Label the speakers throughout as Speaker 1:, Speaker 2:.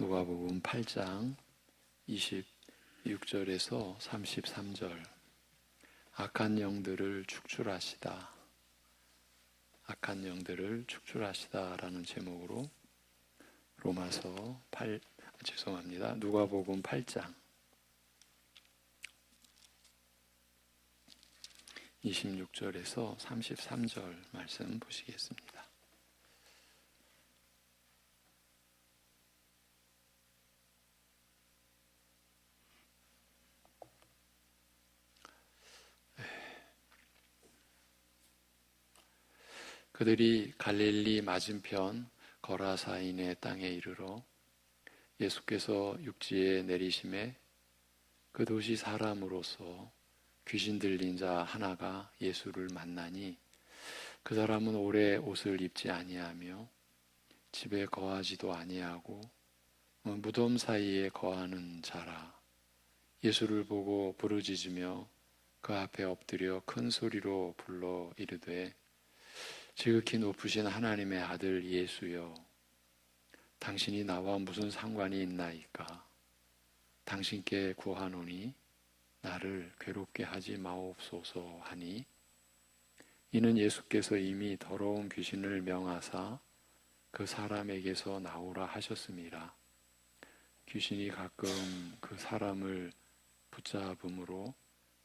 Speaker 1: 누가복음 8장 26절에서 33절. 악한 영들을 축출하시다. 악한 영들을 축출하시다라는 제목으로 누가복음 8장 26절에서 33절 말씀 보시겠습니다. 그들이 갈릴리 맞은편 거라사인의 땅에 이르러 예수께서 육지에 내리심에 그 도시 사람으로서 귀신 들린 자 하나가 예수를 만나니 그 사람은 오래 옷을 입지 아니하며 집에 거하지도 아니하고 무덤 사이에 거하는 자라. 예수를 보고 부르짖으며 그 앞에 엎드려 큰 소리로 불러 이르되 지극히 높으신 하나님의 아들 예수여, 당신이 나와 무슨 상관이 있나이까? 당신께 구하노니 나를 괴롭게 하지 마옵소서 하니, 이는 예수께서 이미 더러운 귀신을 명하사 그 사람에게서 나오라 하셨습니다. 귀신이 가끔 그 사람을 붙잡음으로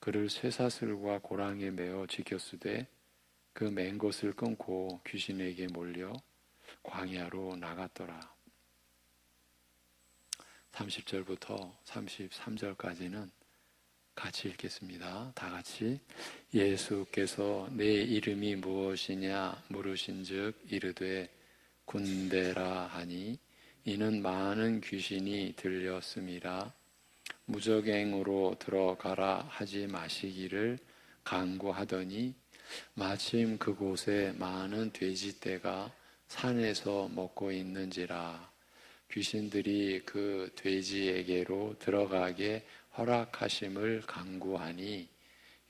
Speaker 1: 그를 쇠사슬과 고랑에 매어 지켰으되 그 맨 것을 끊고 귀신에게 몰려 광야로 나갔더라. 30절부터 33절까지는 같이 읽겠습니다. 다 같이. 예수께서 내 이름이 무엇이냐 물으신즉 이르되 군대라 하니, 이는 많은 귀신이 들렸음이라. 무적행으로 들어가라 하지 마시기를 간구하더니 마침 그곳에 많은 돼지떼가 산에서 먹고 있는지라. 귀신들이 그 돼지에게로 들어가게 허락하심을 간구하니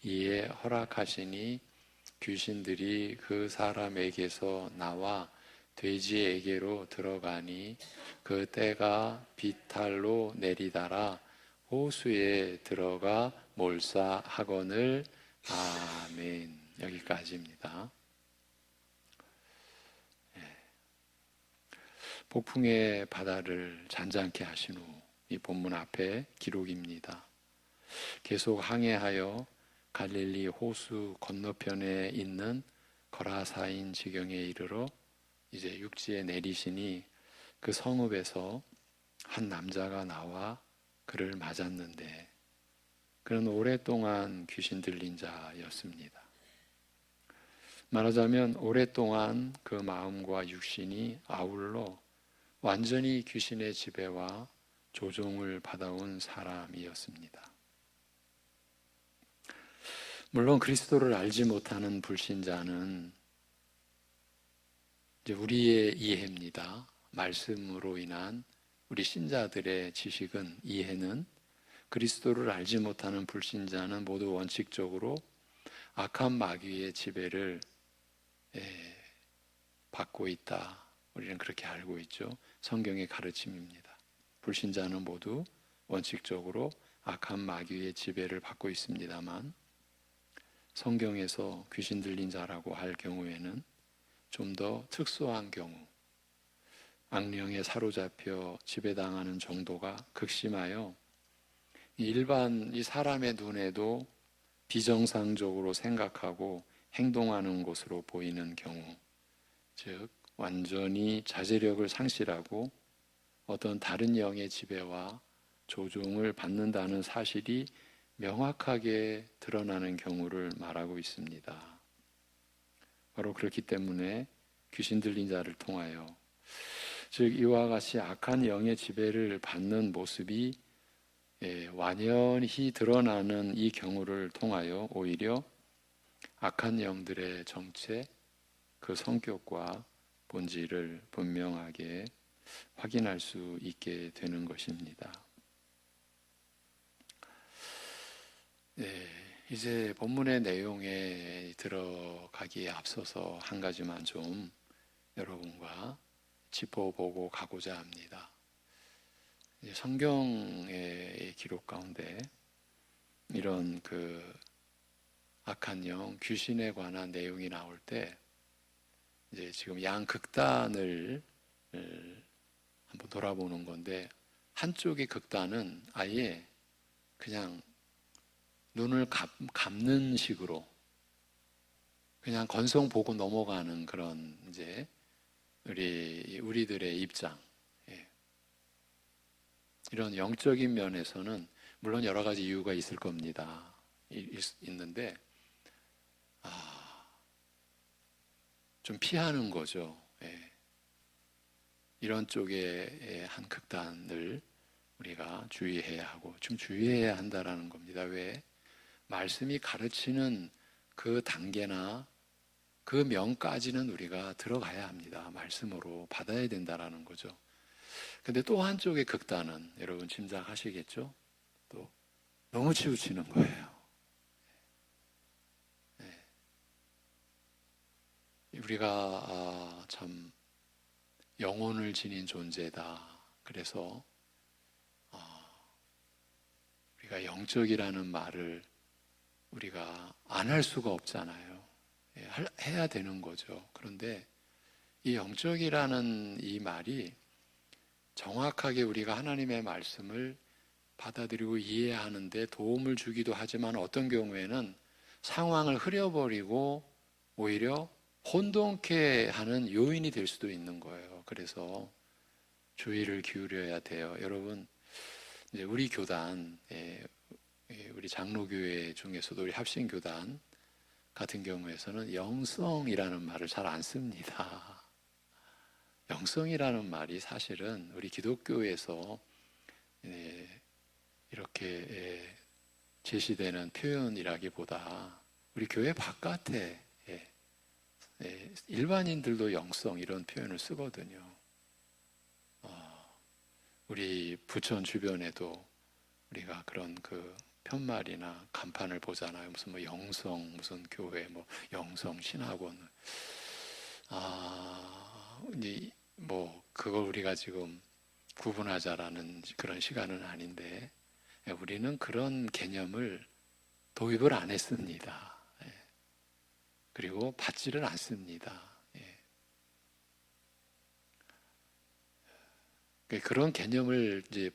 Speaker 1: 이에 허락하시니 귀신들이 그 사람에게서 나와 돼지에게로 들어가니 그 떼가 비탈로 내리다라 호수에 들어가 몰사하거늘. 아멘. 여기까지입니다. 폭풍의 바다를 잔잔케 하신 후 이 본문 앞에 기록입니다. 계속 항해하여 갈릴리 호수 건너편에 있는 거라사인 지경에 이르러 이제 육지에 내리시니 그 성읍에서 한 남자가 나와 그를 맞았는데 그는 오랫동안 귀신 들린 자였습니다. 말하자면 오랫동안 그 마음과 육신이 아울러 완전히 귀신의 지배와 조종을 받아온 사람이었습니다. 물론 그리스도를 알지 못하는 불신자는 이제 우리의 이해입니다. 말씀으로 인한 우리 신자들의 지식은, 이해는, 그리스도를 알지 못하는 불신자는 모두 원칙적으로 악한 마귀의 지배를 받고 있다. 우리는 그렇게 알고 있죠. 성경의 가르침입니다. 불신자는 모두 원칙적으로 악한 마귀의 지배를 받고 있습니다만 성경에서 귀신 들린 자라고 할 경우에는 좀 더 특수한 경우, 악령에 사로잡혀 지배당하는 정도가 극심하여 일반 이 사람의 눈에도 비정상적으로 생각하고 행동하는 것으로 보이는 경우, 즉 완전히 자제력을 상실하고 어떤 다른 영의 지배와 조종을 받는다는 사실이 명확하게 드러나는 경우를 말하고 있습니다. 바로 그렇기 때문에 귀신 들린 자를 통하여, 즉 이와 같이 악한 영의 지배를 받는 모습이 완연히 드러나는 이 경우를 통하여 오히려 악한 영들의 정체, 그 성격과 본질을 분명하게 확인할 수 있게 되는 것입니다. 이제 본문의 내용에 들어가기에 앞서서 한 가지만 좀 여러분과 짚어보고 가고자 합니다. 성경의 기록 가운데 이런 악한 영, 귀신에 관한 내용이 나올 때 이제 지금 양극단을 한번 돌아보는 건데, 한쪽의 극단은 아예 그냥 눈을 감는 식으로 그냥 건성 보고 넘어가는 그런 이제 우리들의 입장. 예. 이런 영적인 면에서는 물론 여러 가지 이유가 있을 겁니다. 있는데 좀 피하는 거죠. 예. 이런 쪽의 한 극단을 우리가 주의해야 하고 좀 주의해야 한다라는 겁니다. 왜? 말씀이 가르치는 그 단계나 그 면까지는 우리가 들어가야 합니다. 말씀으로 받아야 된다라는 거죠. 근데 또 한쪽의 극단은 여러분 짐작하시겠죠? 또 너무 치우치는 거예요. 네. 우리가 참 영혼을 지닌 존재다. 그래서 우리가 영적이라는 말을 우리가 안 할 수가 없잖아요. 해야 되는 거죠. 그런데 이 영적이라는 이 말이 정확하게 우리가 하나님의 말씀을 받아들이고 이해하는데 도움을 주기도 하지만 어떤 경우에는 상황을 흐려버리고 오히려 혼돈케 하는 요인이 될 수도 있는 거예요. 그래서 주의를 기울여야 돼요. 여러분, 이제 우리 교단, 우리 장로교회 중에서도 우리 합신교단 같은 경우에서는 영성이라는 말을 잘 안 씁니다. 영성이라는 말이 사실은 우리 기독교에서 이렇게 제시되는 표현이라기보다 우리 교회 바깥에 일반인들도 영성 이런 표현을 쓰거든요. 우리 부천 주변에도 우리가 그런 편말이나 간판을 보잖아요. 무슨 영성 무슨 교회 영성 신학원. 이제 그걸 우리가 지금 구분하자라는 그런 시간은 아닌데, 우리는 그런 개념을 도입을 안 했습니다. 그리고 받지를 않습니다. 그런 개념을 이제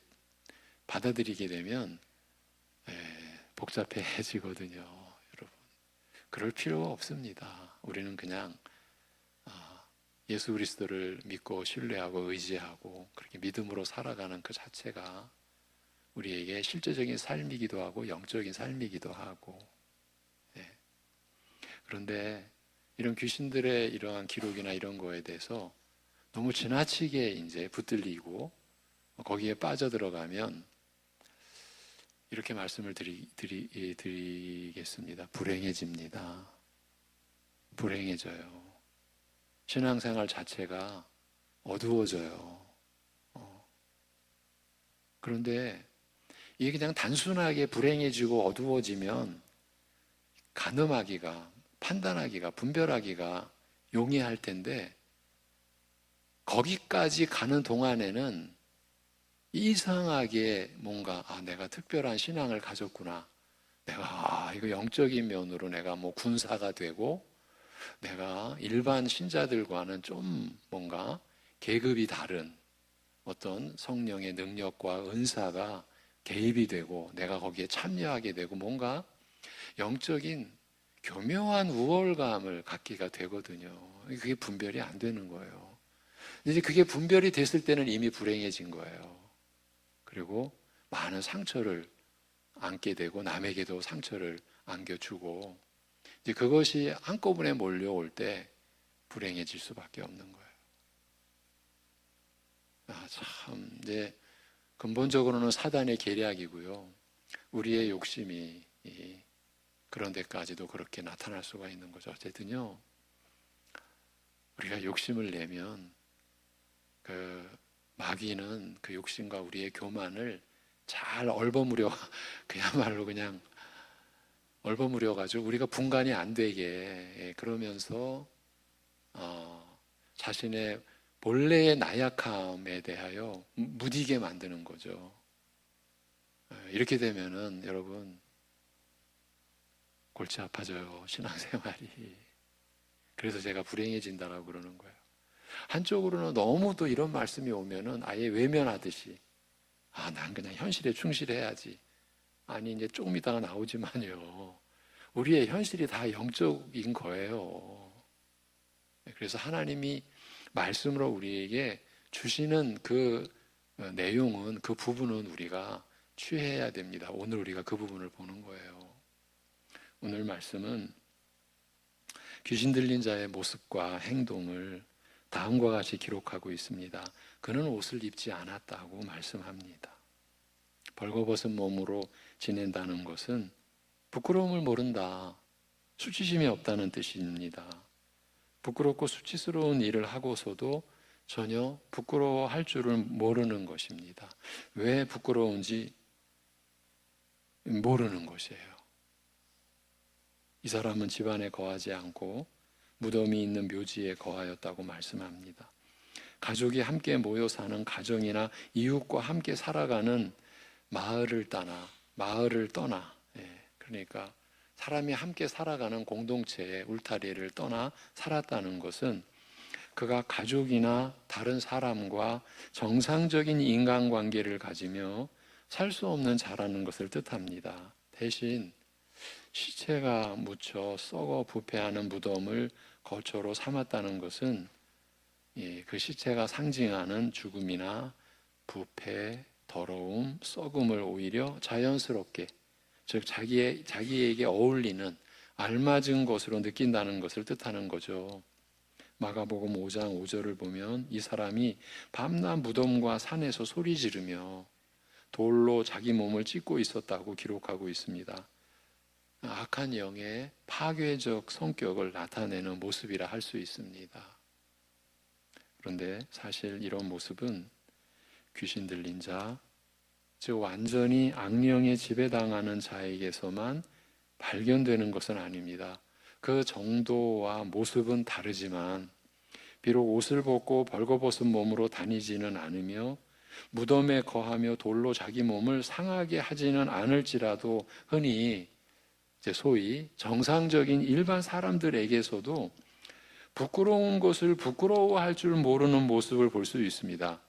Speaker 1: 받아들이게 되면 복잡해지거든요, 여러분. 그럴 필요가 없습니다. 우리는 그냥 예수 그리스도를 믿고 신뢰하고 의지하고 그렇게 믿음으로 살아가는 그 자체가 우리에게 실제적인 삶이기도 하고 영적인 삶이기도 하고. 그런데 이런 귀신들의 이러한 기록이나 이런 거에 대해서 너무 지나치게 이제 붙들리고 거기에 빠져들어가면 이렇게 말씀을 드리겠습니다. 불행해집니다. 불행해져요. 신앙생활 자체가 어두워져요. 그런데 이게 그냥 단순하게 불행해지고 어두워지면 가늠하기가, 판단하기가, 분별하기가 용이할 텐데 거기까지 가는 동안에는 이상하게 뭔가 내가 특별한 신앙을 가졌구나. 내가 이거 영적인 면으로 내가 군사가 되고 내가 일반 신자들과는 좀 뭔가 계급이 다른 어떤 성령의 능력과 은사가 개입이 되고 내가 거기에 참여하게 되고 뭔가 영적인 교묘한 우월감을 갖기가 되거든요. 그게 분별이 안 되는 거예요. 이제 그게 분별이 됐을 때는 이미 불행해진 거예요. 그리고 많은 상처를 안게 되고 남에게도 상처를 안겨주고 이제 그것이 한꺼번에 몰려올 때 불행해질 수밖에 없는 거예요. 참 이제 근본적으로는 사단의 계략이고요. 우리의 욕심이 그런 데까지도 그렇게 나타날 수가 있는 거죠. 어쨌든요, 우리가 욕심을 내면 마귀는 그 욕심과 우리의 교만을 잘 얼버무려 그야말로 그냥 얼버무려 가지고 우리가 분간이 안 되게 그러면서 자신의 본래의 나약함에 대하여 무디게 만드는 거죠. 이렇게 되면은 여러분 골치 아파져요, 신앙생활이. 그래서 제가 불행해진다라고 그러는 거예요. 한쪽으로는 너무 또 이런 말씀이 오면은 아예 외면하듯이, 난 그냥 현실에 충실해야지. 아니, 이제 조금 있다가 나오지만요, 우리의 현실이 다 영적인 거예요. 그래서 하나님이 말씀으로 우리에게 주시는 그 내용은, 그 부분은 우리가 취해야 됩니다. 오늘 우리가 그 부분을 보는 거예요. 오늘 말씀은 귀신 들린 자의 모습과 행동을 다음과 같이 기록하고 있습니다. 그는 옷을 입지 않았다고 말씀합니다. 벌거벗은 몸으로 지낸다는 것은 부끄러움을 모른다, 수치심이 없다는 뜻입니다. 부끄럽고 수치스러운 일을 하고서도 전혀 부끄러워할 줄을 모르는 것입니다. 왜 부끄러운지 모르는 것이에요. 이 사람은 집안에 거하지 않고 무덤이 있는 묘지에 거하였다고 말씀합니다. 가족이 함께 모여 사는 가정이나 이웃과 함께 살아가는 마을을 떠나, 그러니까 사람이 함께 살아가는 공동체의 울타리를 떠나 살았다는 것은 그가 가족이나 다른 사람과 정상적인 인간관계를 가지며 살 수 없는 자라는 것을 뜻합니다. 대신 시체가 묻혀 썩어 부패하는 무덤을 거처로 삼았다는 것은 그 시체가 상징하는 죽음이나 부패, 더러움, 썩음을 오히려 자연스럽게, 즉 자기에게 어울리는 알맞은 것으로 느낀다는 것을 뜻하는 거죠. 마가복음 5장 5절을 보면 이 사람이 밤낮 무덤과 산에서 소리 지르며 돌로 자기 몸을 찢고 있었다고 기록하고 있습니다. 악한 영의 파괴적 성격을 나타내는 모습이라 할 수 있습니다. 그런데 사실 이런 모습은 귀신 들린 자, 즉 완전히 악령에 지배당하는 자에게서만 발견되는 것은 아닙니다. 그 정도와 모습은 다르지만 비록 옷을 벗고 벌거벗은 몸으로 다니지는 않으며 무덤에 거하며 돌로 자기 몸을 상하게 하지는 않을지라도 흔히 소위 정상적인 일반 사람들에게서도 부끄러운 것을 부끄러워할 줄 모르는 모습을 볼 수 있습니다.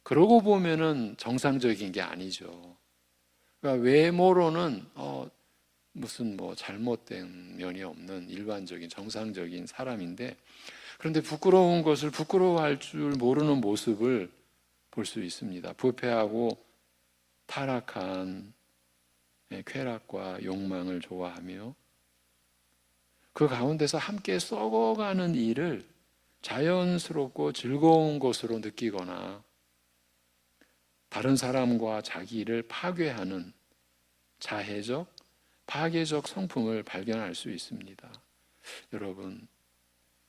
Speaker 1: 그러고 보면은 정상적인 게 아니죠. 그러니까 외모로는 무슨 잘못된 면이 없는 일반적인 정상적인 사람인데, 그런데 부끄러운 것을 부끄러워할 줄 모르는 모습을 볼 수 있습니다. 부패하고 타락한 쾌락과 욕망을 좋아하며 그 가운데서 함께 썩어가는 일을 자연스럽고 즐거운 것으로 느끼거나 다른 사람과 자기를 파괴하는 자해적, 파괴적 성품을 발견할 수 있습니다. 여러분,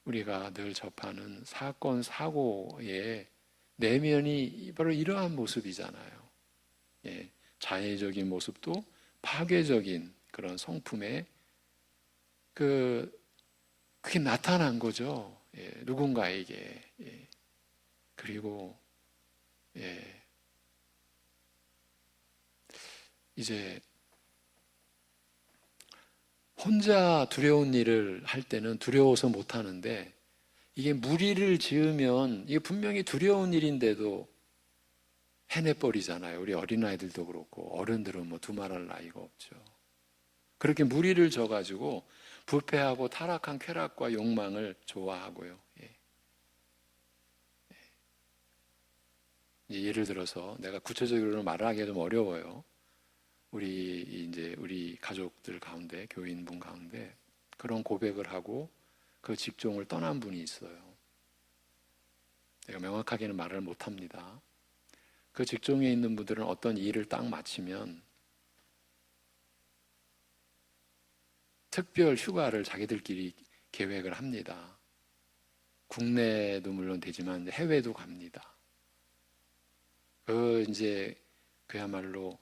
Speaker 1: 우리가 늘 접하는 사건, 사고의 내면이 바로 이러한 모습이잖아요. 자해적인 모습도 파괴적인 그런 성품에 그게 나타난 거죠. 누군가에게. 그리고 이제 혼자 두려운 일을 할 때는 두려워서 못 하는데, 이게 무리를 지으면 이게 분명히 두려운 일인데도 해내버리잖아요. 우리 어린아이들도 그렇고 어른들은 두말할 나이가 없죠. 그렇게 무리를 져가지고 부패하고 타락한 쾌락과 욕망을 좋아하고요. 예를 들어서 내가 구체적으로 말하기가 좀 어려워요. 우리 가족들 가운데, 교인분 가운데 그런 고백을 하고 그 직종을 떠난 분이 있어요. 내가 명확하게는 말을 못합니다. 그 직종에 있는 분들은 어떤 일을 딱 마치면 특별 휴가를 자기들끼리 계획을 합니다. 국내도 물론 되지만 해외도 갑니다. 그야말로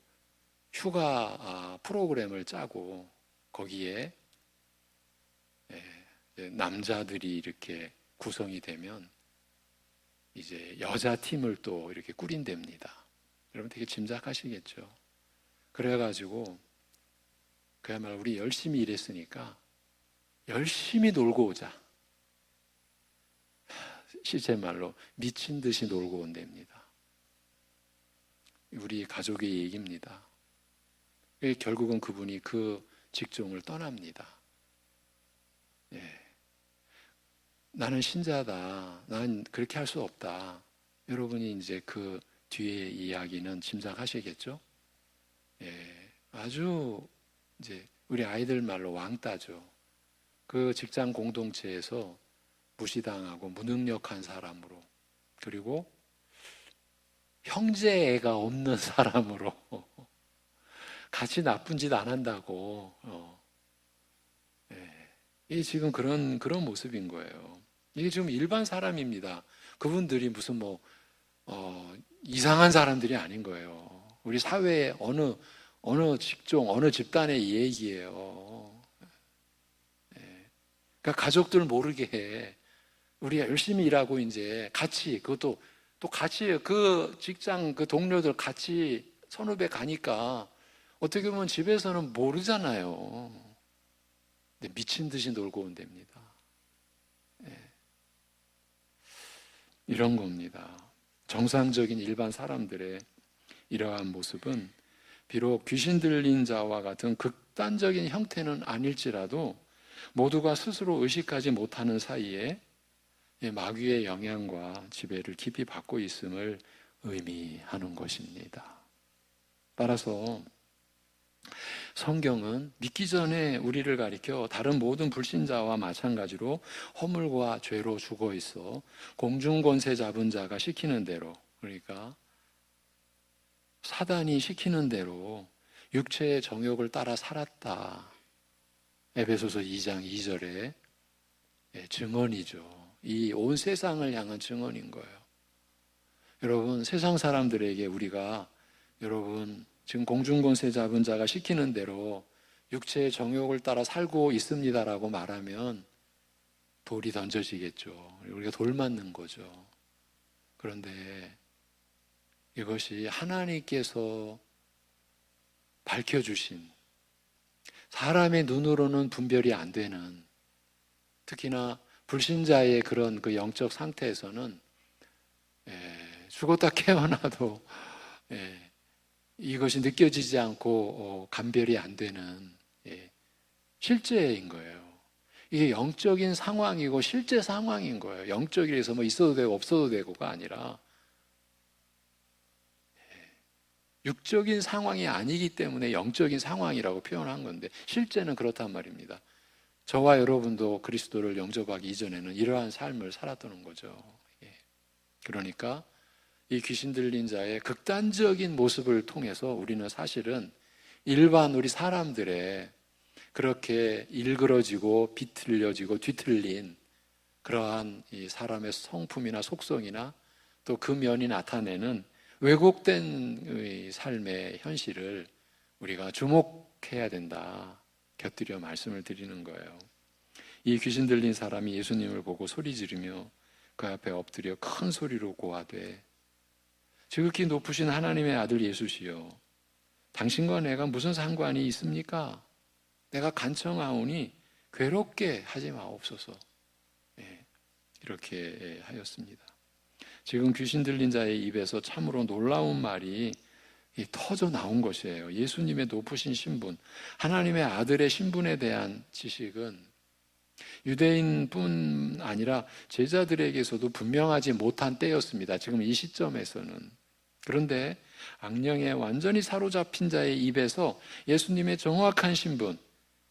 Speaker 1: 휴가 프로그램을 짜고 거기에 남자들이 이렇게 구성이 되면 이제 여자 팀을 또 이렇게 꾸린답니다. 여러분 되게 짐작하시겠죠? 그래가지고 그야말로 우리 열심히 일했으니까 열심히 놀고 오자. 실제 말로 미친 듯이 놀고 온답니다. 우리 가족의 얘기입니다. 결국은 그분이 그 직종을 떠납니다. 예. 나는 신자다. 난 그렇게 할 수 없다. 여러분이 이제 그 뒤에 이야기는 짐작하시겠죠? 예. 아주 이제 우리 아이들 말로 왕따죠. 그 직장 공동체에서 무시당하고 무능력한 사람으로, 그리고 형제애가 없는 사람으로 같이 나쁜 짓 안 한다고. 예. 이게 지금 그런 모습인 거예요. 이게 지금 일반 사람입니다. 그분들이 무슨 이상한 사람들이 아닌 거예요. 우리 사회의 어느 직종, 어느 집단의 얘기예요. 예. 그러니까 가족들 모르게 해. 우리가 열심히 일하고 이제 같이, 그것도 또 같이 그 직장 그 동료들 같이 선후배 가니까 어떻게 보면 집에서는 모르잖아요. 근데 미친 듯이 놀고 온답니다. 예. 이런 겁니다. 정상적인 일반 사람들의 이러한 모습은 비록 귀신 들린 자와 같은 극단적인 형태는 아닐지라도 모두가 스스로 의식하지 못하는 사이에 마귀의 영향과 지배를 깊이 받고 있음을 의미하는 것입니다. 따라서 성경은 믿기 전에 우리를 가리켜 다른 모든 불신자와 마찬가지로 허물과 죄로 죽어 있어 공중권세 잡은 자가 시키는 대로, 그러니까 사단이 시키는 대로 육체의 정욕을 따라 살았다. 에베소서 2장 2절에 증언이죠. 이 온 세상을 향한 증언인 거예요. 여러분, 세상 사람들에게 우리가 여러분 지금 공중권세 잡은 자가 시키는 대로 육체의 정욕을 따라 살고 있습니다라고 말하면 돌이 던져지겠죠. 우리가 돌 맞는 거죠. 그런데 이것이 하나님께서 밝혀주신, 사람의 눈으로는 분별이 안 되는, 특히나 불신자의 그런 그 영적 상태에서는 죽었다 깨어나도 이것이 느껴지지 않고 감별이 안 되는 실제인 거예요. 이게 영적인 상황이고 실제 상황인 거예요. 영적이라서 뭐 있어도 되고 없어도 되고가 아니라 육적인 상황이 아니기 때문에 영적인 상황이라고 표현한 건데 실제는 그렇단 말입니다. 저와 여러분도 그리스도를 영접하기 이전에는 이러한 삶을 살았던 거죠. 그러니까 이 귀신 들린 자의 극단적인 모습을 통해서 우리는 사실은 일반 우리 사람들의 그렇게 일그러지고 비틀려지고 뒤틀린 그러한 이 사람의 성품이나 속성이나 또 그 면이 나타내는 왜곡된 삶의 현실을 우리가 주목해야 된다. 곁들여 말씀을 드리는 거예요. 이 귀신 들린 사람이 예수님을 보고 소리 지르며 그 앞에 엎드려 큰 소리로 고하되 지극히 높으신 하나님의 아들 예수시여, 당신과 내가 무슨 상관이 있습니까? 내가 간청하오니 괴롭게 하지 마옵소서. 이렇게 하였습니다. 지금 귀신 들린 자의 입에서 참으로 놀라운 말이 터져 나온 것이에요. 예수님의 높으신 신분, 하나님의 아들의 신분에 대한 지식은 유대인뿐 아니라 제자들에게서도 분명하지 못한 때였습니다. 지금 이 시점에서는. 그런데 악령에 완전히 사로잡힌 자의 입에서 예수님의 정확한 신분,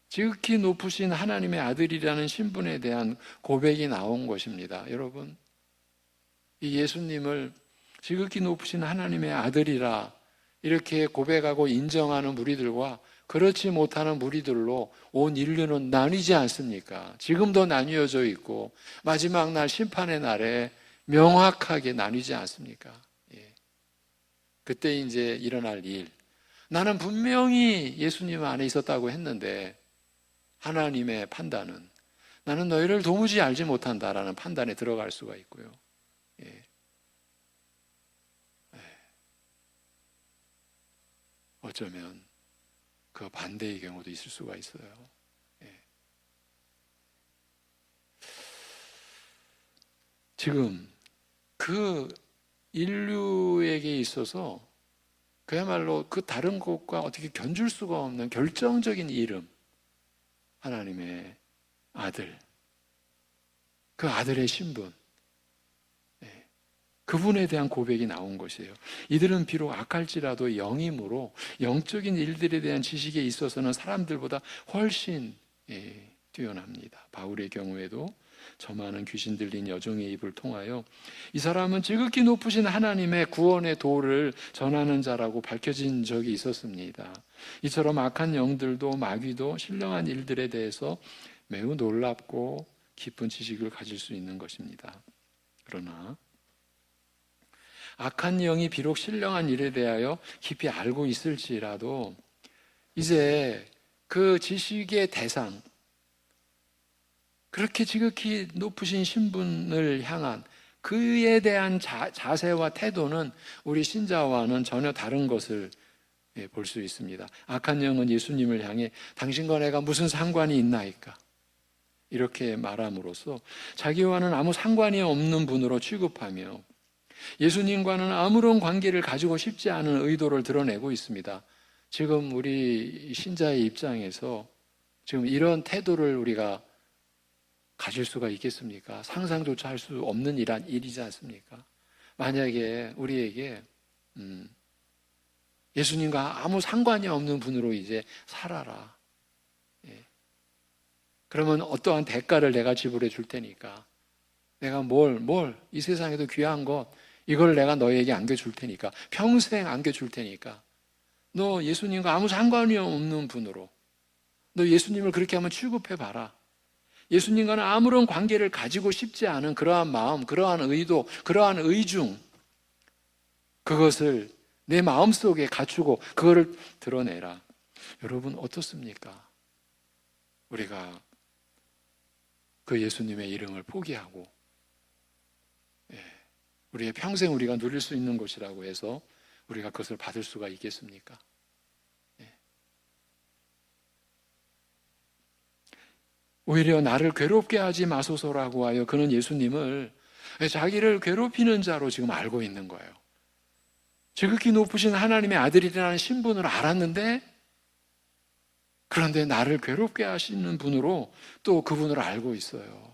Speaker 1: 지극히 높으신 하나님의 아들이라는 신분에 대한 고백이 나온 것입니다. 여러분, 이 예수님을 지극히 높으신 하나님의 아들이라 이렇게 고백하고 인정하는 무리들과 그렇지 못하는 무리들로 온 인류는 나뉘지 않습니까? 지금도 나뉘어져 있고 마지막 날 심판의 날에 명확하게 나뉘지 않습니까? 그때 이제 일어날 일, 나는 분명히 예수님 안에 있었다고 했는데 하나님의 판단은 나는 너희를 도무지 알지 못한다라는 판단에 들어갈 수가 있고요. 어쩌면 그 반대의 경우도 있을 수가 있어요. 예. 지금 그 인류에게 있어서 그야말로 그 다른 것과 어떻게 견줄 수가 없는 결정적인 이름, 하나님의 아들, 그 아들의 신분, 그분에 대한 고백이 나온 것이에요. 이들은 비록 악할지라도 영이므로 영적인 일들에 대한 지식에 있어서는 사람들보다 훨씬 뛰어납니다. 바울의 경우에도 저 많은 귀신 들린 여종의 입을 통하여 이 사람은 지극히 높으신 하나님의 구원의 도를 전하는 자라고 밝혀진 적이 있었습니다. 이처럼 악한 영들도 마귀도 신령한 일들에 대해서 매우 놀랍고 깊은 지식을 가질 수 있는 것입니다. 그러나 악한 영이 비록 신령한 일에 대하여 깊이 알고 있을지라도 이제 그 지식의 대상, 그렇게 지극히 높으신 신분을 향한 그에 대한 자세와 태도는 우리 신자와는 전혀 다른 것을 볼 수 있습니다. 악한 영은 예수님을 향해 당신과 내가 무슨 상관이 있나이까? 이렇게 말함으로써 자기와는 아무 상관이 없는 분으로 취급하며 예수님과는 아무런 관계를 가지고 싶지 않은 의도를 드러내고 있습니다. 지금 우리 신자의 입장에서 지금 이런 태도를 우리가 가질 수가 있겠습니까? 상상조차 할 수 없는 일이지 않습니까? 만약에 우리에게 예수님과 아무 상관이 없는 분으로 이제 살아라. 그러면 어떠한 대가를 내가 지불해 줄 테니까, 내가 이 세상에도 귀한 것, 이걸 내가 너에게 안겨줄 테니까, 평생 안겨줄 테니까, 너 예수님과 아무 상관이 없는 분으로, 너 예수님을 그렇게 한번 취급해봐라. 예수님과는 아무런 관계를 가지고 싶지 않은 그러한 마음, 그러한 의도, 그러한 의중, 그것을 내 마음속에 갖추고 그거를 드러내라. 여러분 어떻습니까? 우리가 그 예수님의 이름을 포기하고 우리의 평생 우리가 누릴 수 있는 것이라고 해서 우리가 그것을 받을 수가 있겠습니까? 오히려 나를 괴롭게 하지 마소서라고 하여 그는 예수님을 자기를 괴롭히는 자로 지금 알고 있는 거예요. 지극히 높으신 하나님의 아들이라는 신분을 알았는데, 그런데 나를 괴롭게 하시는 분으로 또 그분을 알고 있어요.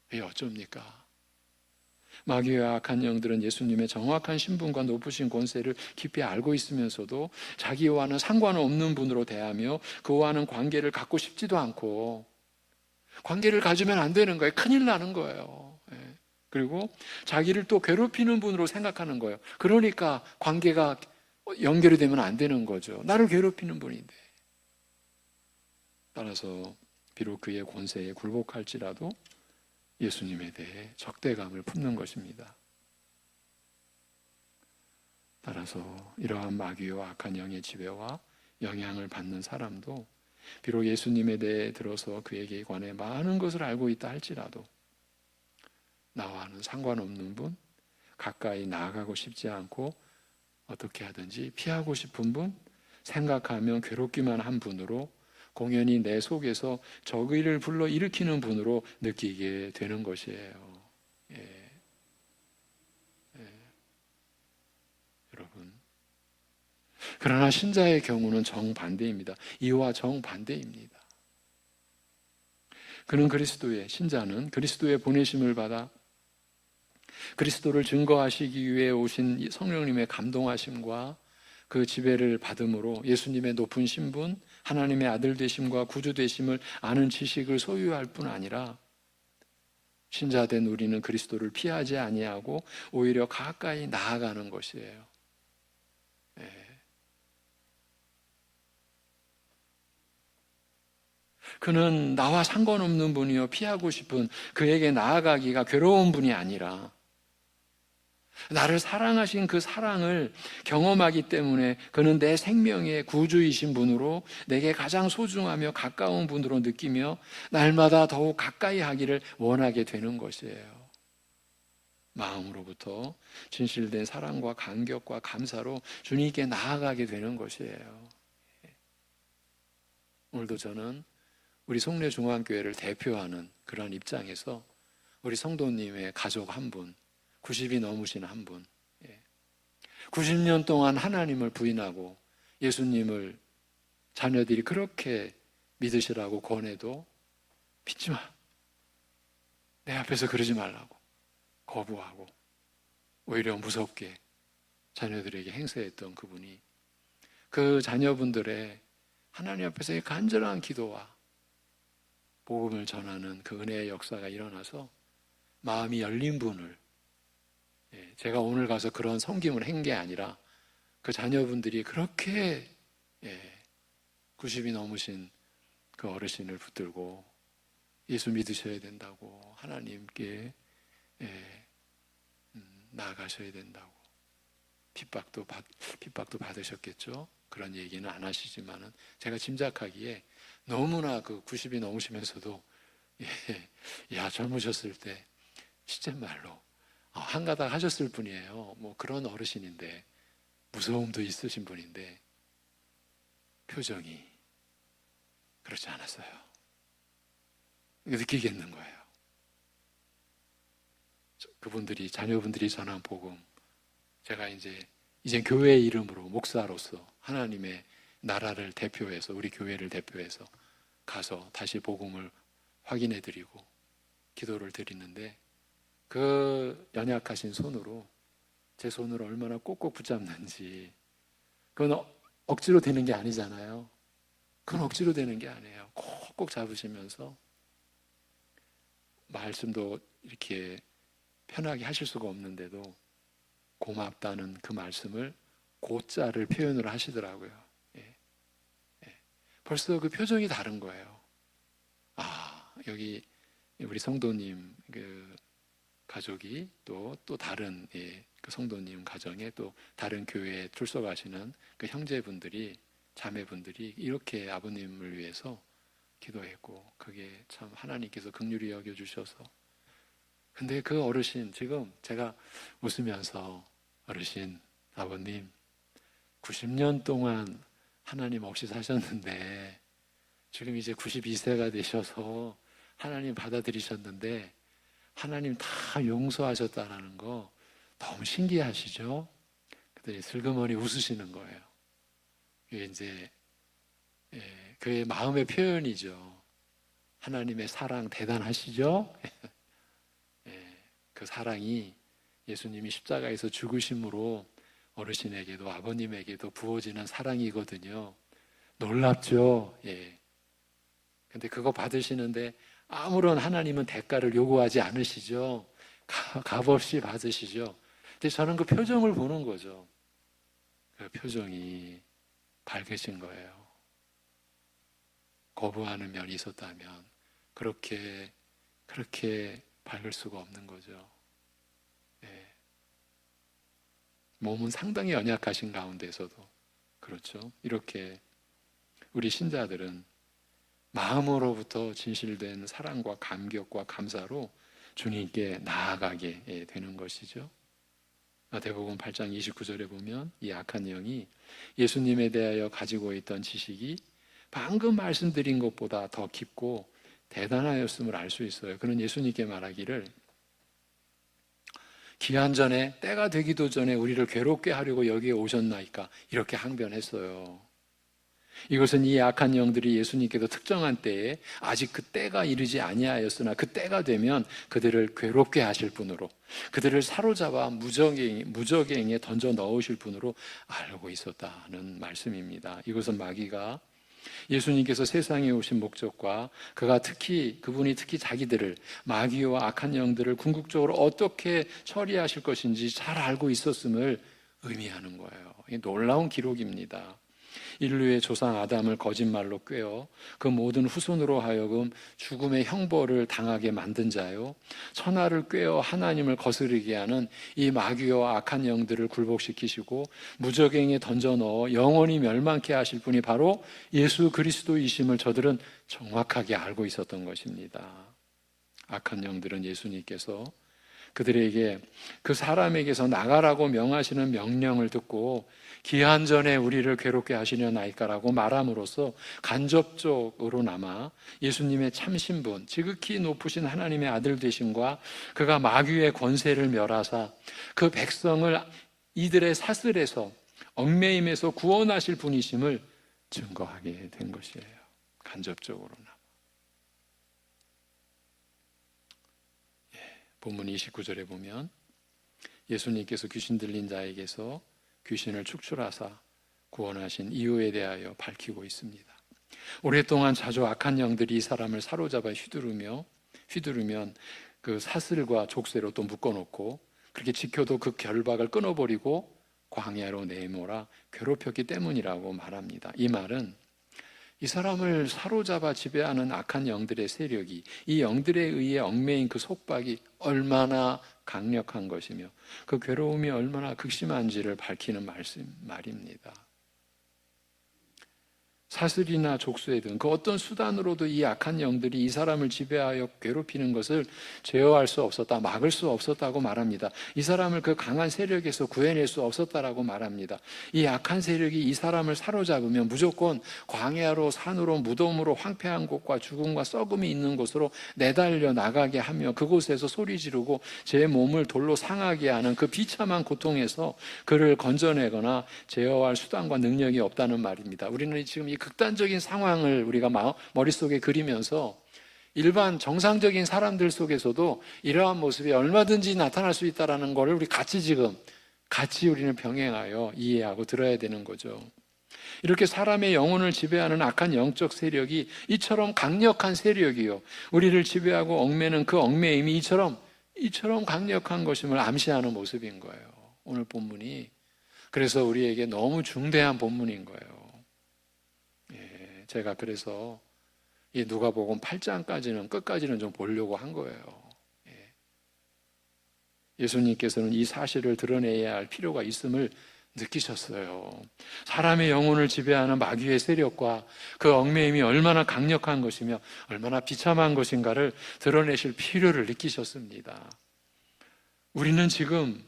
Speaker 1: 이게 어쩝니까? 마귀와 악한 영들은 예수님의 정확한 신분과 높으신 권세를 깊이 알고 있으면서도 자기와는 상관없는 분으로 대하며 그와는 관계를 갖고 싶지도 않고, 관계를 가지면 안 되는 거예요. 큰일 나는 거예요. 그리고 자기를 또 괴롭히는 분으로 생각하는 거예요. 그러니까 관계가 연결이 되면 안 되는 거죠. 나를 괴롭히는 분인데. 따라서 비록 그의 권세에 굴복할지라도 예수님에 대해 적대감을 품는 것입니다. 따라서 이러한 마귀와 악한 영의 지배와 영향을 받는 사람도 비록 예수님에 대해 들어서 그에게 관해 많은 것을 알고 있다 할지라도 나와는 상관없는 분, 가까이 나아가고 싶지 않고 어떻게 하든지 피하고 싶은 분, 생각하면 괴롭기만 한 분으로 공연히 내 속에서 적의를 불러 일으키는 분으로 느끼게 되는 것이에요. 여러분, 그러나 신자의 경우는 정반대입니다. 이와 정반대입니다. 그는 신자는 그리스도의 보내심을 받아 그리스도를 증거하시기 위해 오신 성령님의 감동하심과 그 지배를 받음으로 예수님의 높은 신분, 하나님의 아들 되심과 구주 되심을 아는 지식을 소유할 뿐 아니라 신자된 우리는 그리스도를 피하지 아니하고 오히려 가까이 나아가는 것이에요. 그는 나와 상관없는 분이요 피하고 싶은 그에게 나아가기가 괴로운 분이 아니라 나를 사랑하신 그 사랑을 경험하기 때문에 그는 내 생명의 구주이신 분으로 내게 가장 소중하며 가까운 분으로 느끼며 날마다 더욱 가까이 하기를 원하게 되는 것이에요. 마음으로부터 진실된 사랑과 감격과 감사로 주님께 나아가게 되는 것이에요. 오늘도 저는 우리 송내중앙교회를 대표하는 그런 입장에서 우리 성도님의 가족 한 분, 90이 넘으신 한 분, 90년 동안 하나님을 부인하고 예수님을 자녀들이 그렇게 믿으시라고 권해도 믿지 마, 내 앞에서 그러지 말라고 거부하고 오히려 무섭게 자녀들에게 행세했던 그분이 그 자녀분들의 하나님 앞에서의 간절한 기도와 복음을 전하는 그 은혜의 역사가 일어나서 마음이 열린 분을, 제가 오늘 가서 그런 섬김을 한 게 아니라 그 자녀분들이 그렇게 90이 넘으신 그 어르신을 붙들고 예수 믿으셔야 된다고, 하나님께 나아가셔야 된다고, 핍박도 받으셨겠죠. 그런 얘기는 안 하시지만은 제가 짐작하기에 너무나 그 90이 넘으시면서도 야, 젊으셨을 때 시쳇말로 한가닥 하셨을 분이에요. 뭐 그런 어르신인데, 무서움도 있으신 분인데 표정이 그렇지 않았어요. 느끼겠는 거예요. 그분들이, 자녀분들이 전한 복음, 제가 이제 교회의 이름으로 목사로서 하나님의 나라를 대표해서, 우리 교회를 대표해서 가서 다시 복음을 확인해 드리고 기도를 드리는데, 그 연약하신 손으로 제 손을 얼마나 꼭꼭 붙잡는지, 그건 억지로 되는 게 아니잖아요. 그건 억지로 되는 게 아니에요. 꼭꼭 잡으시면서 말씀도 이렇게 편하게 하실 수가 없는데도 고맙다는 그 말씀을 고자를 표현을 하시더라고요. 벌써 그 표정이 다른 거예요. 여기 우리 성도님 그 가족이 또 다른 그 성도님 가정에 또 다른 교회에 출석하시는 그 형제분들이, 자매분들이 이렇게 아버님을 위해서 기도했고, 그게 참 하나님께서 긍휼히 여겨주셔서. 근데 그 어르신, 지금 제가 웃으면서, 어르신, 아버님 90년 동안 하나님 없이 사셨는데 지금 이제 92세가 되셔서 하나님 받아들이셨는데 하나님 다 용서하셨다라는 거 너무 신기하시죠? 그들이 슬그머니 웃으시는 거예요. 이게 이제 그의 마음의 표현이죠. 하나님의 사랑 대단하시죠? 그 사랑이 예수님이 십자가에서 죽으심으로 어르신에게도 아버님에게도 부어지는 사랑이거든요. 놀랍죠? 근데 그거 받으시는데 아무런 하나님은 대가를 요구하지 않으시죠. 값없이 받으시죠. 근데 저는 그 표정을 보는 거죠. 그 표정이 밝으신 거예요. 거부하는 면이 있었다면 그렇게 밝을 수가 없는 거죠. 몸은 상당히 연약하신 가운데서도 그렇죠. 이렇게 우리 신자들은 마음으로부터 진실된 사랑과 감격과 감사로 주님께 나아가게 되는 것이죠. 마태복음 8장 29절에 보면 이 악한 영이 예수님에 대하여 가지고 있던 지식이 방금 말씀드린 것보다 더 깊고 대단하였음을 알 수 있어요. 그는 예수님께 말하기를 기한 전에, 때가 되기도 전에 우리를 괴롭게 하려고 여기에 오셨나이까, 이렇게 항변했어요. 이것은 이 악한 영들이 예수님께서 특정한 때에 아직 그 때가 이르지 아니하였으나 그 때가 되면 그들을 괴롭게 하실 분으로, 그들을 사로잡아 무저갱에 던져 넣으실 분으로 알고 있었다는 말씀입니다. 이것은 마귀가 예수님께서 세상에 오신 목적과 그분이 특히 자기들을, 마귀와 악한 영들을 궁극적으로 어떻게 처리하실 것인지 잘 알고 있었음을 의미하는 거예요. 이게 놀라운 기록입니다. 인류의 조상 아담을 거짓말로 꾀어 그 모든 후손으로 하여금 죽음의 형벌을 당하게 만든 자요, 천하를 꾀어 하나님을 거스르게 하는 이 마귀와 악한 영들을 굴복시키시고 무저갱에 던져 넣어 영원히 멸망케 하실 분이 바로 예수 그리스도이심을 저들은 정확하게 알고 있었던 것입니다. 악한 영들은 예수님께서 그들에게 그 사람에게서 나가라고 명하시는 명령을 듣고 기한 전에 우리를 괴롭게 하시려나이까라고 말함으로써 간접적으로나마 예수님의 참신분, 지극히 높으신 하나님의 아들 되심과 그가 마귀의 권세를 멸하사 그 백성을 이들의 사슬에서 얽매임에서 구원하실 분이심을 증거하게 된 것이에요. 간접적으로나. 본문 29절에 보면 예수님께서 귀신 들린 자에게서 귀신을 축출하사 구원하신 이유에 대하여 밝히고 있습니다. 오랫동안 자주 악한 영들이 이 사람을 사로잡아 휘두르면 그 사슬과 족쇄로 또 묶어놓고 그렇게 지켜도 그 결박을 끊어버리고 광야로 내몰아 괴롭혔기 때문이라고 말합니다. 이 말은 이 사람을 사로잡아 지배하는 악한 영들의 세력이 이 영들에 의해 얽매인 그 속박이 얼마나 강력한 것이며 그 괴로움이 얼마나 극심한지를 밝히는 말입니다. 사슬이나 족쇄 등 그 어떤 수단으로도 이 악한 영들이 이 사람을 지배하여 괴롭히는 것을 제어할 수 없었다, 막을 수 없었다고 말합니다. 이 사람을 그 강한 세력에서 구해낼 수 없었다라고 말합니다. 이 악한 세력이 이 사람을 사로잡으면 무조건 광야로, 산으로, 무덤으로, 황폐한 곳과 죽음과 썩음이 있는 곳으로 내달려 나가게 하며 그곳에서 소리 지르고 제 몸을 돌로 상하게 하는 그 비참한 고통에서 그를 건져내거나 제어할 수단과 능력이 없다는 말입니다. 우리는 지금 이 극단적인 상황을 우리가 머릿속에 그리면서 일반 정상적인 사람들 속에서도 이러한 모습이 얼마든지 나타날 수 있다는 것을 우리 같이 우리는 병행하여 이해하고 들어야 되는 거죠. 이렇게 사람의 영혼을 지배하는 악한 영적 세력이 이처럼 강력한 세력이요, 우리를 지배하고 얽매는 그 얽매임이 이처럼 강력한 것임을 암시하는 모습인 거예요. 오늘 본문이 그래서 우리에게 너무 중대한 본문인 거예요. 제가 그래서 이 누가복음 8장까지는 끝까지는 좀 보려고 한 거예요. 예수님께서는 이 사실을 드러내야 할 필요가 있음을 느끼셨어요. 사람의 영혼을 지배하는 마귀의 세력과 그 얽매임이 얼마나 강력한 것이며 얼마나 비참한 것인가를 드러내실 필요를 느끼셨습니다. 우리는 지금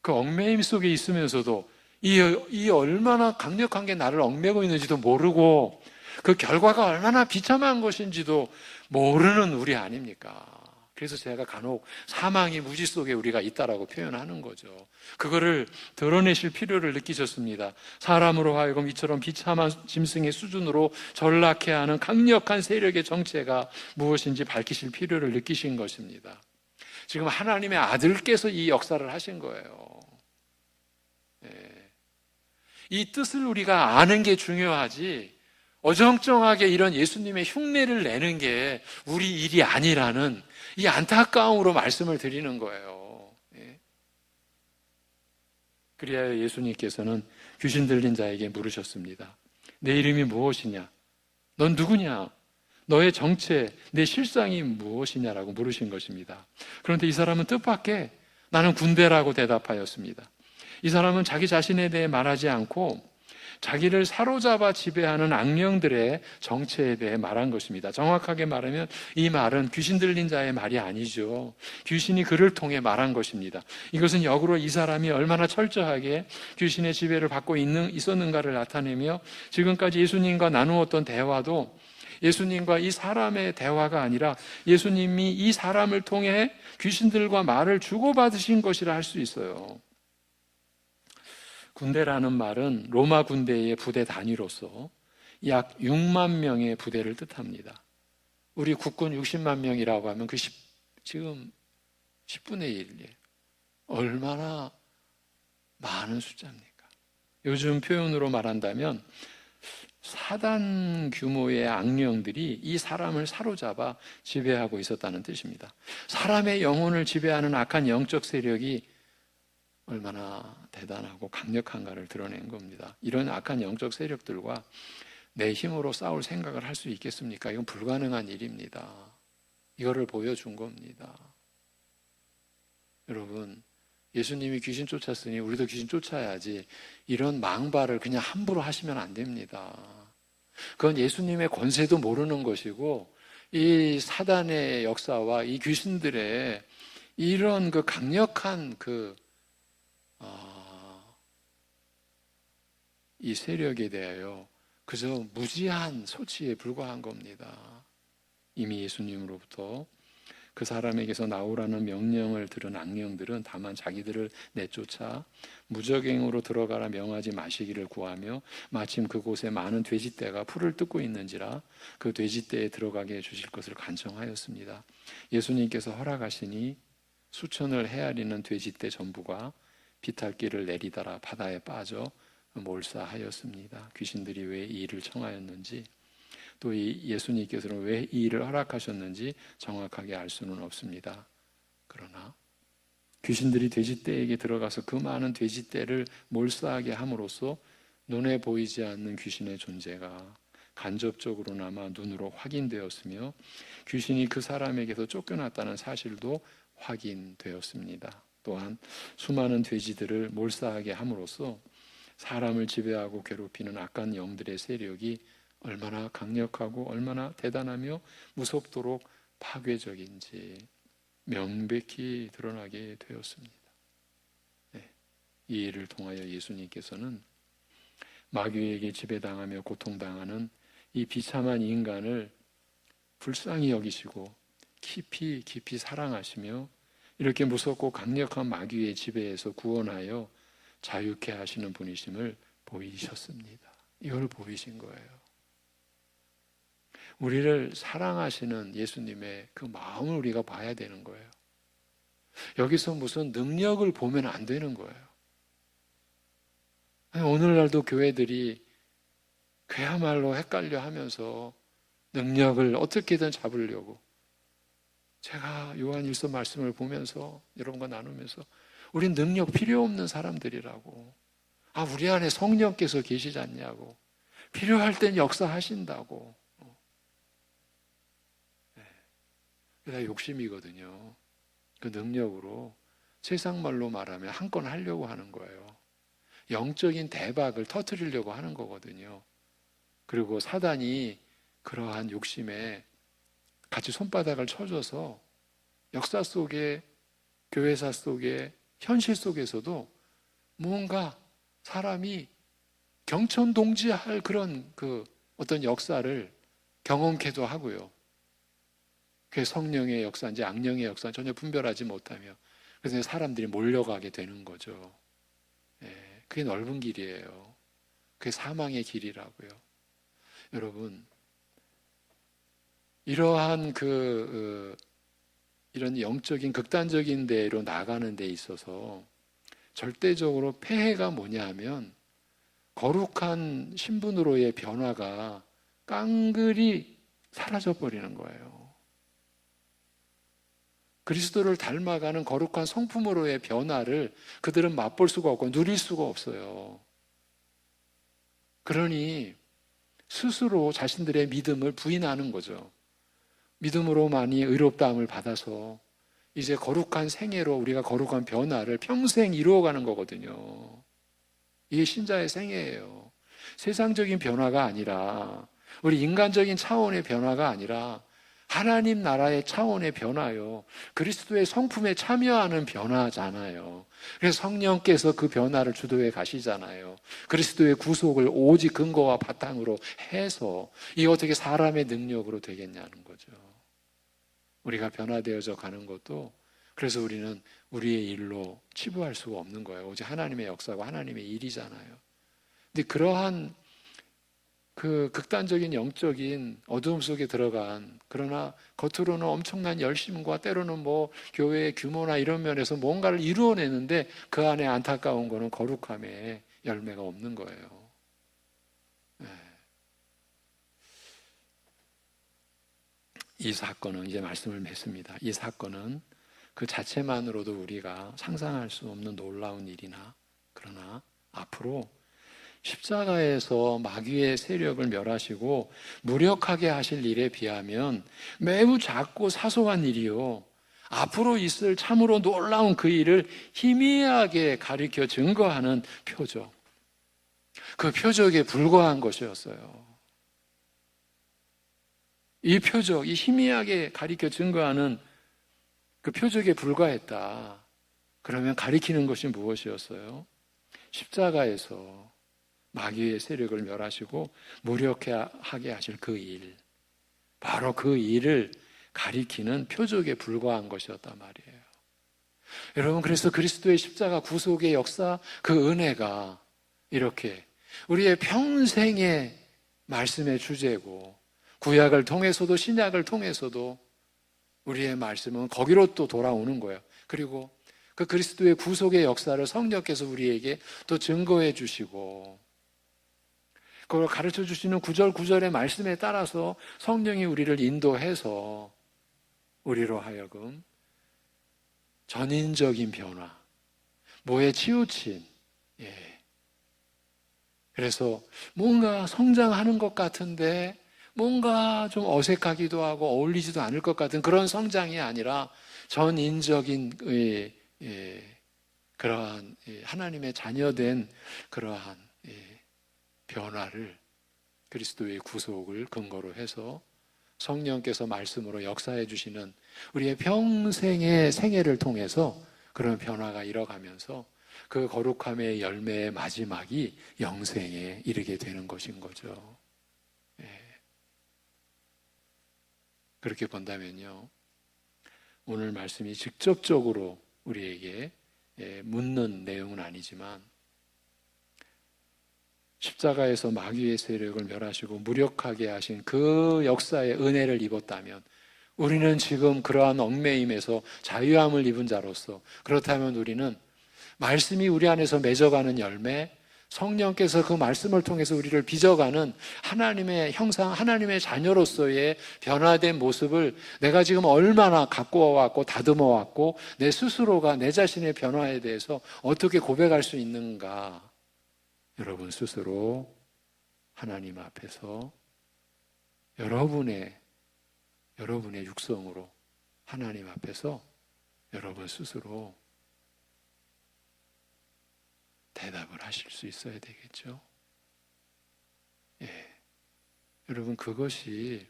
Speaker 1: 그 얽매임 속에 있으면서도 이 얼마나 강력한 게 나를 얽매고 있는지도 모르고 그 결과가 얼마나 비참한 것인지도 모르는 우리 아닙니까? 그래서 제가 간혹 사망의 무지 속에 우리가 있다라고 표현하는 거죠. 그거를 드러내실 필요를 느끼셨습니다. 사람으로 하여금 이처럼 비참한 짐승의 수준으로 전락해 하는 강력한 세력의 정체가 무엇인지 밝히실 필요를 느끼신 것입니다. 지금 하나님의 아들께서 이 역사를 하신 거예요. 이 뜻을 우리가 아는 게 중요하지, 어정쩡하게 이런 예수님의 흉내를 내는 게 우리 일이 아니라는 이 안타까움으로 말씀을 드리는 거예요. 그리하여 예수님께서는 귀신 들린 자에게 물으셨습니다. 내 이름이 무엇이냐? 넌 누구냐? 너의 정체, 내 실상이 무엇이냐라고 물으신 것입니다. 그런데 이 사람은 뜻밖의 나는 군대라고 대답하였습니다. 이 사람은 자기 자신에 대해 말하지 않고 자기를 사로잡아 지배하는 악령들의 정체에 대해 말한 것입니다. 정확하게 말하면 이 말은 귀신 들린 자의 말이 아니죠. 귀신이 그를 통해 말한 것입니다. 이것은 역으로 이 사람이 얼마나 철저하게 귀신의 지배를 받고 있었는가를 나타내며 지금까지 예수님과 나누었던 대화도 예수님과 이 사람의 대화가 아니라 예수님이 이 사람을 통해 귀신들과 말을 주고받으신 것이라 할 수 있어요. 군대라는 말은 로마 군대의 부대 단위로서 약 6만 명의 부대를 뜻합니다. 우리 국군 60만 명이라고 하면 지금 10분의 1이에요. 얼마나 많은 숫자입니까? 요즘 표현으로 말한다면 사단 규모의 악령들이 이 사람을 사로잡아 지배하고 있었다는 뜻입니다. 사람의 영혼을 지배하는 악한 영적 세력이 얼마나 대단하고 강력한가를 드러낸 겁니다. 이런 악한 영적 세력들과 내 힘으로 싸울 생각을 할 수 있겠습니까? 이건 불가능한 일입니다. 이거를 보여준 겁니다. 여러분, 예수님이 귀신 쫓았으니 우리도 귀신 쫓아야지, 이런 망발을 그냥 함부로 하시면 안 됩니다. 그건 예수님의 권세도 모르는 것이고 이 사단의 역사와 이 귀신들의 이런 그 강력한 이 세력에 대하여 그저 무지한 소치에 불과한 겁니다. 이미 예수님으로부터 그 사람에게서 나오라는 명령을 들은 악령들은 다만 자기들을 내쫓아 무적행으로 들어가라 명하지 마시기를 구하며 마침 그곳에 많은 돼지떼가 풀을 뜯고 있는지라 그 돼지떼에 들어가게 해주실 것을 간청하였습니다. 예수님께서 허락하시니 수천을 헤아리는 돼지떼 전부가 비탈길을 내리다라 바다에 빠져 몰사하였습니다. 귀신들이 왜 이 일을 청하였는지 또 예수님께서는 왜 이 일을 허락하셨는지 정확하게 알 수는 없습니다. 그러나 귀신들이 돼지떼에게 들어가서 그 많은 돼지떼를 몰사하게 함으로써 눈에 보이지 않는 귀신의 존재가 간접적으로나마 눈으로 확인되었으며 귀신이 그 사람에게서 쫓겨났다는 사실도 확인되었습니다. 또한 수많은 돼지들을 몰사하게 함으로써 사람을 지배하고 괴롭히는 악한 영들의 세력이 얼마나 강력하고 얼마나 대단하며 무섭도록 파괴적인지 명백히 드러나게 되었습니다. 네. 이 일을 통하여 예수님께서는 마귀에게 지배당하며 고통당하는 이 비참한 인간을 불쌍히 여기시고 깊이 깊이 사랑하시며 이렇게 무섭고 강력한 마귀의 지배에서 구원하여 자유케 하시는 분이심을 보이셨습니다. 이걸 보이신 거예요. 우리를 사랑하시는 예수님의 그 마음을 우리가 봐야 되는 거예요. 여기서 무슨 능력을 보면 안 되는 거예요. 오늘날도 교회들이 그야말로 헷갈려 하면서 능력을 어떻게든 잡으려고, 제가 요한일서 말씀을 보면서 여러분과 나누면서 우린 능력 필요 없는 사람들이라고, 우리 안에 성령께서 계시지 않냐고, 필요할 땐 역사하신다고. 다 욕심이거든요. 그 능력으로 세상 말로 말하면 한 건 하려고 하는 거예요. 영적인 대박을 터뜨리려고 하는 거거든요. 그리고 사단이 그러한 욕심에 같이 손바닥을 쳐줘서 역사 속에, 교회사 속에, 현실 속에서도 뭔가 사람이 경천동지할 그런 어떤 역사를 경험케도 하고요. 그게 성령의 역사인지 악령의 역사인지 전혀 분별하지 못하며 그래서 사람들이 몰려가게 되는 거죠. 그게 넓은 길이에요. 그게 사망의 길이라고요. 여러분, 이러한 이런 영적인 극단적인 데로 나가는 데 있어서 절대적으로 폐해가 뭐냐 하면 거룩한 신분으로의 변화가 깡그리 사라져 버리는 거예요. 그리스도를 닮아가는 거룩한 성품으로의 변화를 그들은 맛볼 수가 없고 누릴 수가 없어요. 그러니 스스로 자신들의 믿음을 부인하는 거죠. 믿음으로만이 의롭다함을 받아서 이제 거룩한 생애로 우리가 거룩한 변화를 평생 이루어가는 거거든요. 이게 신자의 생애예요. 세상적인 변화가 아니라, 우리 인간적인 차원의 변화가 아니라 하나님 나라의 차원의 변화요. 그리스도의 성품에 참여하는 변화잖아요. 그래서 성령께서 그 변화를 주도해 가시잖아요. 그리스도의 구속을 오직 근거와 바탕으로 해서 이게 어떻게 사람의 능력으로 되겠냐는 거죠. 우리가 변화되어져 가는 것도 그래서 우리는 우리의 일로 치부할 수가 없는 거예요. 오직 하나님의 역사고 하나님의 일이잖아요. 근데 그러한 극단적인 영적인 어두움 속에 들어간, 그러나 겉으로는 엄청난 열심과 때로는 교회의 규모나 이런 면에서 뭔가를 이루어내는데 그 안에 안타까운 거는 거룩함의 열매가 없는 거예요. 이 사건은, 이제 말씀을 맺습니다. 이 사건은 그 자체만으로도 우리가 상상할 수 없는 놀라운 일이나, 그러나 앞으로 십자가에서 마귀의 세력을 멸하시고 무력하게 하실 일에 비하면 매우 작고 사소한 일이요, 앞으로 있을 참으로 놀라운 그 일을 희미하게 가리켜 증거하는 표적, 그 표적에 불과한 것이었어요. 이 표적, 이 희미하게 가리켜 증거하는 그 표적에 불과했다. 그러면 가리키는 것이 무엇이었어요? 십자가에서 마귀의 세력을 멸하시고 무력하게 하실 그 일, 바로 그 일을 가리키는 표적에 불과한 것이었단 말이에요. 여러분, 그래서 그리스도의 십자가 구속의 역사, 그 은혜가 이렇게 우리의 평생의 말씀의 주제고, 구약을 통해서도 신약을 통해서도 우리의 말씀은 거기로 또 돌아오는 거예요. 그리고 그 그리스도의 구속의 역사를 성령께서 우리에게 또 증거해 주시고, 그걸 가르쳐 주시는 구절구절의 말씀에 따라서 성령이 우리를 인도해서 우리로 하여금 전인적인 변화, 뭐에 치우친, 그래서 뭔가 성장하는 것 같은데 뭔가 좀 어색하기도 하고 어울리지도 않을 것 같은 그런 성장이 아니라 전인적인 그러한 하나님의 자녀된 그러한 변화를 그리스도의 구속을 근거로 해서 성령께서 말씀으로 역사해 주시는 우리의 평생의 생애를 통해서 그런 변화가 일어가면서 그 거룩함의 열매의 마지막이 영생에 이르게 되는 것인 거죠. 그렇게 본다면요, 오늘 말씀이 직접적으로 우리에게 묻는 내용은 아니지만 십자가에서 마귀의 세력을 멸하시고 무력하게 하신 그 역사의 은혜를 입었다면 우리는 지금 그러한 얽매임에서 자유함을 입은 자로서, 그렇다면 우리는 말씀이 우리 안에서 맺어가는 열매, 성령께서 그 말씀을 통해서 우리를 빚어가는 하나님의 형상, 하나님의 자녀로서의 변화된 모습을 내가 지금 얼마나 갖고 왔고 다듬어 왔고 내 스스로가 내 자신의 변화에 대해서 어떻게 고백할 수 있는가, 여러분 스스로 하나님 앞에서 여러분의 육성으로 하나님 앞에서 여러분 스스로 대답을 하실 수 있어야 되겠죠. 여러분, 그것이,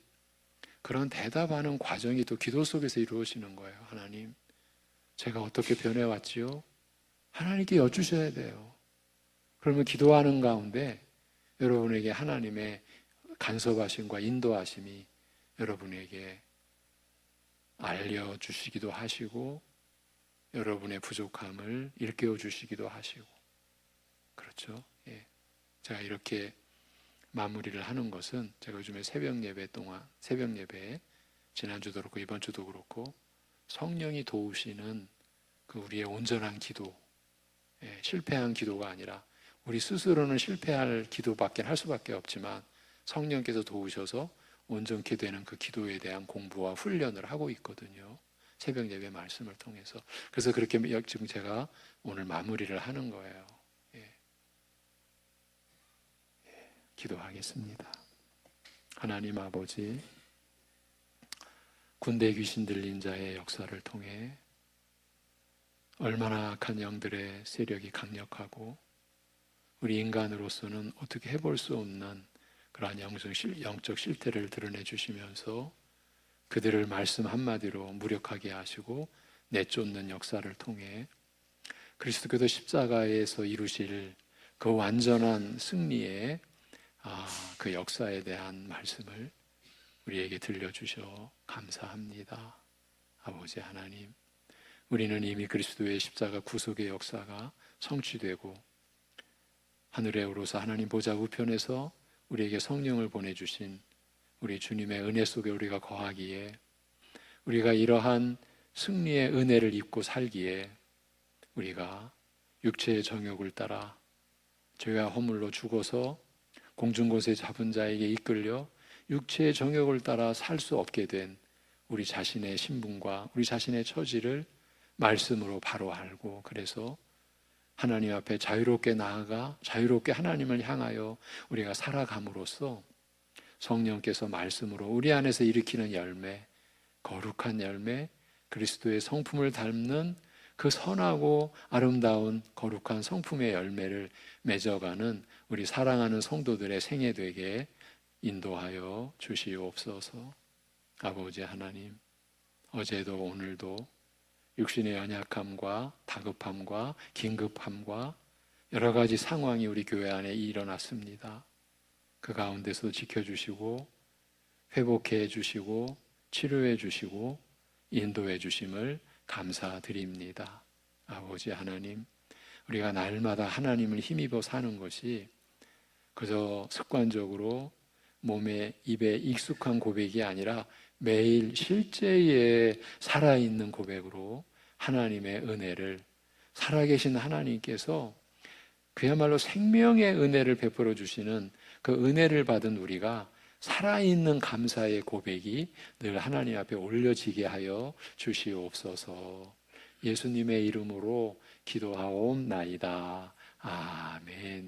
Speaker 1: 그런 대답하는 과정이 또 기도 속에서 이루어지는 거예요. 하나님, 제가 어떻게 변해왔지요? 하나님께 여쭈셔야 돼요. 그러면 기도하는 가운데 여러분에게 하나님의 간섭하심과 인도하심이 여러분에게 알려주시기도 하시고 여러분의 부족함을 일깨워 주시기도 하시고, 그렇죠? 제가 이렇게 마무리를 하는 것은, 제가 요즘에 새벽 예배에 지난주도 그렇고 이번 주도 그렇고 성령이 도우시는 그 우리의 온전한 기도, 실패한 기도가 아니라 우리 스스로는 실패할 기도밖에 할 수밖에 없지만 성령께서 도우셔서 온전케 되는 그 기도에 대한 공부와 훈련을 하고 있거든요. 새벽 예배 말씀을 통해서. 그래서 그렇게 지금 제가 오늘 마무리를 하는 거예요. 기도하겠습니다. 하나님 아버지, 군대 귀신 들린 자의 역사를 통해 얼마나 악한 영들의 세력이 강력하고 우리 인간으로서는 어떻게 해볼 수 없는 그러한 영적 실태를 드러내 주시면서 그들을 말씀 한마디로 무력하게 하시고 내쫓는 역사를 통해 그리스도께서 십자가에서 이루실 그 완전한 승리의 그 역사에 대한 말씀을 우리에게 들려주셔 감사합니다. 아버지 하나님, 우리는 이미 그리스도의 십자가 구속의 역사가 성취되고 하늘에 오르사 하나님 보좌 우편에서 우리에게 성령을 보내주신 우리 주님의 은혜 속에 우리가 거하기에, 우리가 이러한 승리의 은혜를 입고 살기에 우리가 육체의 정욕을 따라 죄와 허물로 죽어서 공중곳에 잡은 자에게 이끌려 육체의 정욕을 따라 살 수 없게 된 우리 자신의 신분과 우리 자신의 처지를 말씀으로 바로 알고, 그래서 하나님 앞에 자유롭게 나아가 자유롭게 하나님을 향하여 우리가 살아감으로써 성령께서 말씀으로 우리 안에서 일으키는 열매, 거룩한 열매, 그리스도의 성품을 닮는 그 선하고 아름다운 거룩한 성품의 열매를 맺어가는 우리 사랑하는 성도들의 생애 되게 인도하여 주시옵소서. 아버지 하나님, 어제도 오늘도 육신의 연약함과 다급함과 긴급함과 여러 가지 상황이 우리 교회 안에 일어났습니다. 그 가운데서 지켜주시고 회복해 주시고 치료해 주시고 인도해 주심을 감사드립니다. 아버지 하나님, 우리가 날마다 하나님을 힘입어 사는 것이 그저 습관적으로 몸에 입에 익숙한 고백이 아니라 매일 실제에 살아있는 고백으로 하나님의 은혜를, 살아계신 하나님께서 그야말로 생명의 은혜를 베풀어 주시는 그 은혜를 받은 우리가 살아있는 감사의 고백이 늘 하나님 앞에 올려지게 하여 주시옵소서. 예수님의 이름으로 기도하옵나이다. 아멘.